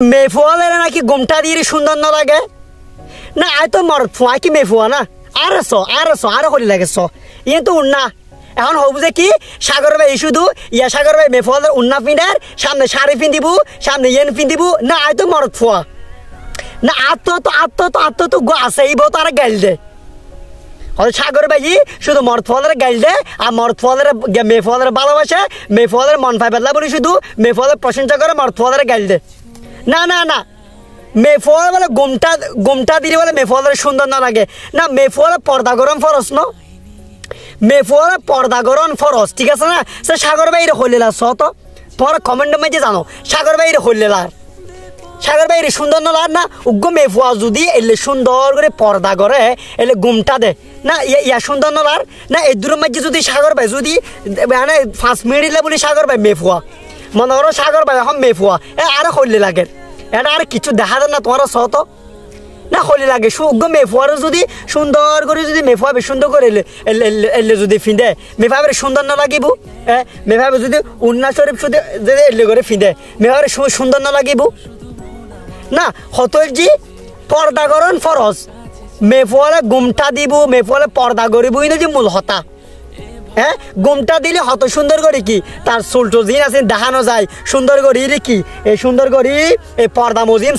মেফুয়ালের নাকি ঘুমটা দিয়ে সুন্দর না লাগে না আয় তো মর ফুয়া কি মেফুয়া না আরো হলি লাগে ইয়ে তো উন্না এখন হব যে কি সাগর ভাই শুধু সাগর ভাই মেফুয়ালের উন্না পিন্ডার সামনে শাড়ি পিন্দিব সামনে ইয়েন পিন্দিব না আয় তো মর ফুয়া না আত্ম তো আছে এই বউ তারা গাইল দে সাগর ভাই শুধু মরফলের গাইল দে আর মরফলের মেফলের ভালোবাসে মেফলের মন পাই বেলা বলি শুধু মেফলের প্রশংসা করে মরফলের গাইল দে না না না মেফল বলে গুমটা দিলে বলে মেফলের সুন্দর না লাগে না মেফলের পর্দা গরম ফরস ন মেফলের পর্দা গরম ফরস ঠিক আছে না সে সাগর ভাইয়ের হইলেলা তো তোমার কমেন্টের মাঝে জানো সাগর ভাইয়ের হইলেলার সাগর ভাই সুন্দর না লার না উগ্র মেফুয়া যদি এলে সুন্দর করে পর্দা করে এলে গুমটা দে না ইয়া সুন্দর না লার না এই দূরের মাঝে যদি সাগর ভাই যদি মানে 5 মিনিট বলি সাগর ভাই মেফুয়া মনে করো সাগর ভাই এখন মেফুয়া আরো হইলে লাগে এটা আর কিছু দেখা যায় না তোমার সত না হইলে লাগে উগ্র মেফুয়ারও যদি সুন্দর করে যদি মেফুয়া সুন্দর করে এলে যদি ফিঁদে মেফাবে সুন্দর না লাগিব মেফাবে যদি উন্না শরীফ যদি এলে করে ফিঁদে মেফাবে সুন্দর না লাগিব না হতলজি পর্দা করন ফরজ মেফুয়ালে গুমটা দিব মেফুয়ালে পর্দা করিবই না যে মূল হতা গুমটা দিলে হত সুন্দর করে কি তার চুলটো জিন আছে দেখানো যায় সুন্দর করি রে কি এই সুন্দর করি এই পর্দা মজিম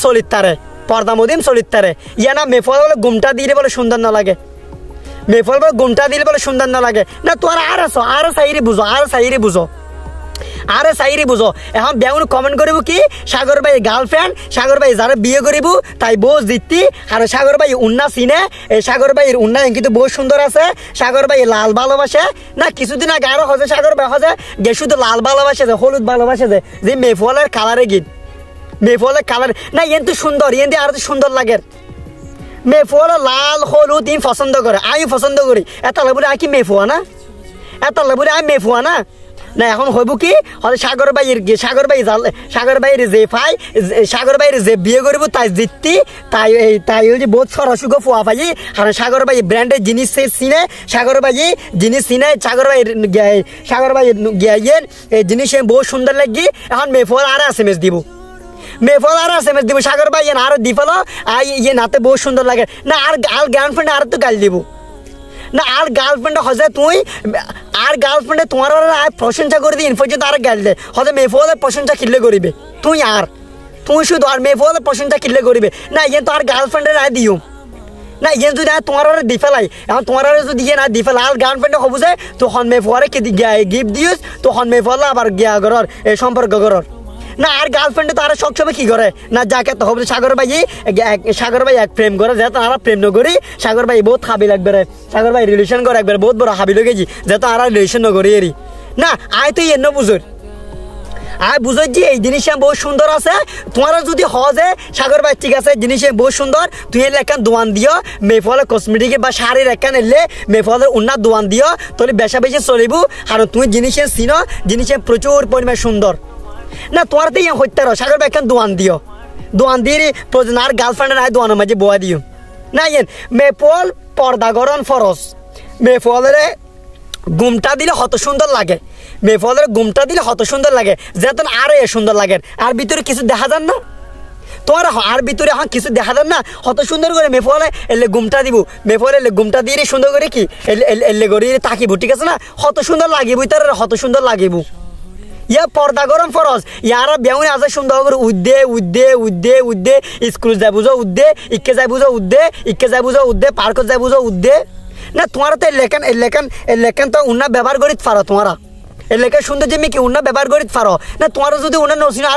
চলিতারে ইয়া না মেফুয়াল বলে গুমটা দিলে বলে সুন্দর না লাগে মেফুয়াল বলে গুমটা দিলে বলে সুন্দর না লাগে না তোরা আরো সাইরি বুঝো এখন বেউন কমেন্ট করিব কি সাগর ভাই গার্লফ্রেন্ড সাগর ভাই যারা বিয়ে করিব তাই বউ জিতি আর সাগর ভাই উন্না চিনে এই সাগর ভাইয়ের উন্না কিন্তু বহু সুন্দর আছে সাগর ভাই লাল ভালোবাসে না কিছুদিন আগে আরো হজে সাগর ভাই হজে গে শুধু লাল ভালোবাসে যে হলুদ ভালোবাসে যে মেফুয়ালের কালারে গীত মেফুয়ালের কালার না ইয়েন তো সুন্দর ইয়েন দিয়ে আরো তো সুন্দর লাগে মেফুয়াল লাল হলুদ ইন পছন্দ করে আমি পছন্দ করি এত বলে আর কি মেফুয়া না আমি মেফুয়া না না এখন হইব কি সাগর ভাইয়ের যে বিয়ে করবো তাই জিততি তাই হচ্ছে বহুত সরসুখ ফুয়া পাই কারণ সাগর ভাই ব্র্যান্ডের জিনিস চিনে সাগর ভাই সাগর ভাই গিয়ে এই জিনিস বহু সুন্দর লাগি এখন মেফল আর SMS দিব সাগর ভাই আরো দি ফেলো আর ইয়ে নাতে বহু সুন্দর লাগে না আর গার্লফ্রেন্ড আর তো গাল দিব না আর গার্লফ্রেন্ডে হজে তুই আর গার্লফ্রেন্ডে তোমার প্রশংসা করে দিন পর্যন্ত আর গাল দে হজে মেফলের প্রশংসা কিনলে করিবে তুই শুধু আর মেফলের প্রশংসা কিনলে করিবে না ইয়ে তো আর গার্লফ্রেন্ডের আয় দিও না ইয়ে যদি তোমার দি ফেলাই এখন তোমার যদি ইয়ে না দি ফেলাই আর গার্লফ্রেন্ডে হবু যে তখন মেফুয়ারে গিফট দিস তখন মেফলে আবার গিয়া ঘরের এই সম্পর্ক ঘরের না আর গার্লফ্রেন্ডে তো আর সবসময় কি করে না যাকে তো হবে সাগর ভাই এক প্রেম করে যে তারা প্রেম নকরি সাগর ভাই বহুত হাবি লাগবে রে সাগর ভাই রিলেশন করে একবার বহুত বড় হাবি লেগেছি যে তো আর রিলেশন নকরি এরি না আয় তুই এন্ন বুঝর আয় বুঝর যে এই জিনিসটা বহুত সুন্দর আছে তোমার যদি হজে সাগর ভাই ঠিক আছে জিনিস বহুত সুন্দর তুই এলে একখান দোয়ান দিও মেফলের কসমেটিক বা শাড়ির একখান এলে মেফলের উন্নার দোয়ান দিও তোর বেশা বেশি চলিব আর তুমি জিনিসের চিনো জিনিসে প্রচুর পরিমাণ সুন্দর না তোমার তো ইয়ে হইতে রো সাগর ভাই একখান দোয়ান দিয়ে প্রয়োজন আর গার্লফ্রেন্ডের আয় দোয়ানের মাঝে বোয়া দিও না ইয়েন মেফল পর্দা গরম ফরস মেফলের গুমটা দিলে হত সুন্দর লাগে যেতন আরো সুন্দর লাগে আর ভিতরে কিছু দেখা যান না তোমার আর ভিতরে এখন কিছু দেখা যান না হত সুন্দর করে মেফলে এলে গুমটা দিব মেফলে এলে গুমটা দিয়ে সুন্দর করে কি এলে করে তাকিব ঠিক আছে না হত সুন্দর লাগিব তার হত সুন্দর লাগিব ইয়া পর্দা গরম ফরজ ইয়ারা বেউন আছে সুন্দর করে উদ্দে স্কুল যাই বুঝো ইকে যাই বুঝো পার্কত যাই বুঝো না তোমার তো লেখান তো উন্না ব্যবহার করিত পারো তোমারা লেখা সুন্দর যে মেয়ে কি উন্না ব্যবহার করিত পারো না তোমার যদি উন্না নসিনা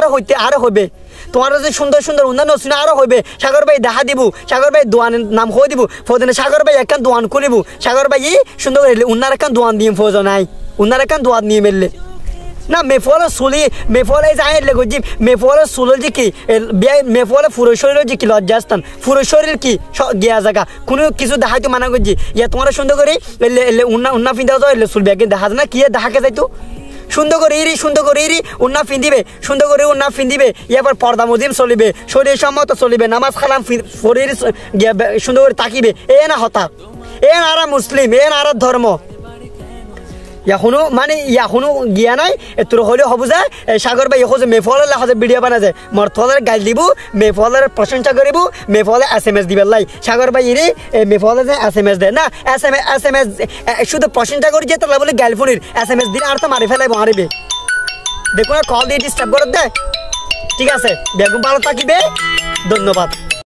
আরো হইবে তোমার যদি সুন্দর উন্না নসিনা আরো হইবে সাগর ভাই দেখা দিব সাগর ভাই দোয়ানের নাম হয়ে দিব ফোদিনে সাগর ভাই একখান দোয়ান খুলিব সাগর ভাই সুন্দর করে উন্নার একখান দোয়ান দিয়ে ফোজ নাই উন্নার একখান দোয়ান নিয়ে মেললে না মেফলে যাই লেগি মেফলে সুলের যে কি মেফলে পুরো শরীরের যে কি লজ্জাস্থান পুরো শরীর কি গিয়া জায়গা কোনো কিছু দেখাইতো মানা করছি ইয়া তোমার সুন্দর করে উন্না ফিন্দাও যাও এলে চুল ব্যাগে দেখা যায় না কি দেখাকে যাইতো সুন্দর করে উন্না ফিন্দিবে সুন্দর করে উন্না ফিন্দিবে ইয়ারপর পর্দা মজিম চলিবে শরীর সম্মত চলিবে নামাজ খালাম শরীর সুন্দর করে তাকিবে এ না হতা এ না মুসলিম এ না ধর্ম এখনো মানে এখনো গিয়া নাই তোর হলে হব যে সাগর ভাই এখন যে মেফলের লেখা যে ভিডিও বানা যায় মরথলের গাল দিব মেফলের প্রশংসা করিব মেফলে SMS দিবার লাই সাগর ভাই রে মেফলে যে SMS দেয় না SMS শুধু প্রশংসা করি যে তাহলে বলে গার্লফ্রেন্ডের SMS দিলে আর তো মারি ফেলাই মারিবে দেখুন কল দিয়ে ডিস্টার্ব করে দেয় ঠিক আছে বেগম ভালো থাকিবে ধন্যবাদ।